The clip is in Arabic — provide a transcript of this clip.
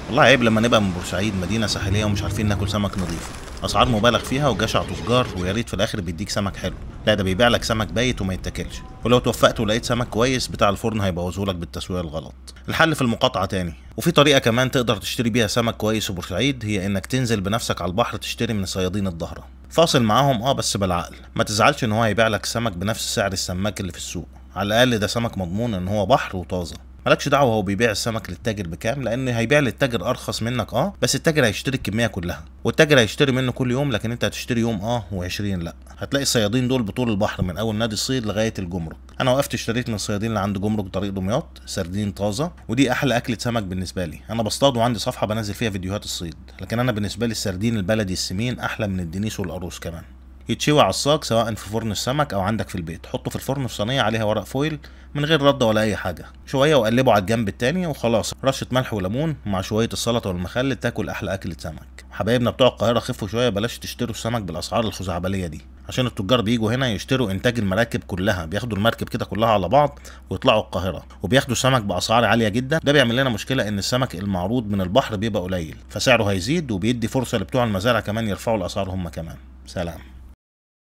والله عيب لما نبقى من بورسعيد مدينة ساحلية ومش عارفين ناكل سمك نظيف. أسعار مبالغ فيها وجشع تجار، ويا ريت في الآخر بيديك سمك حلو. لا ده بيبيع لك سمك بايت وما يتاكلش، ولو توفقت ولقيت سمك كويس بتاع الفرن هيبوظهولك بالتسوية الغلط. الحل في المقاطعة تاني، وفي طريقة كمان تقدر تشتري بيها سمك كويس في بورسعيد، هي إنك تنزل بنفسك على البحر تشتري من صيادين الظهرة. فاصل معاهم بس بالعقل، ما تزعلش إن هو هيبيع لك سمك بنفس سعر السماك اللي في السوق. على الأقل ده سمك مضمون إن هو بحر وطازة. مالكش دعوه هو بيبيع السمك للتاجر بكام، لان هيبيع للتاجر ارخص منك بس التاجر هيشتري الكميه كلها، والتاجر هيشتري منه كل يوم، لكن انت هتشتري يوم و20 لا. هتلاقي الصيادين دول بطول البحر من اول نادي الصيد لغايه الجمرك. انا وقفت اشتريت من الصيادين اللي عند جمرك طريق دمياط سردين طازه، ودي احلى اكله سمك بالنسبه لي. انا بصطاد وعندي صفحه بنزل فيها فيديوهات الصيد، لكن انا بالنسبه لي السردين البلدي السمين احلى من الدنيس والقاروص كمان. يتشوي على الصاج سواء في فرن السمك او عندك في البيت، حطه في الفرن في صينيه عليها ورق فويل من غير رده ولا اي حاجه شويه، وقلبه على الجنب التاني وخلاص. رشه ملح وليمون مع شويه السلطه والمخلل تاكل احلى اكله سمك. حبايبنا بتوع القاهره خفوا شويه، بلاش تشتروا السمك بالاسعار الخزعبليه دي، عشان التجار بيجوا هنا يشتروا انتاج المراكب كلها، بياخدوا المركب كده كلها على بعض ويطلعوا القاهره وبياخدوا السمك باسعار عاليه جدا. ده بيعمل لنا مشكله ان السمك المعروض من البحر بيبقى قليل، فسعره هيزيد، وبيدي فرصه لبتوع المزارع كمان يرفعوا الاسعار هم كمان. سلام.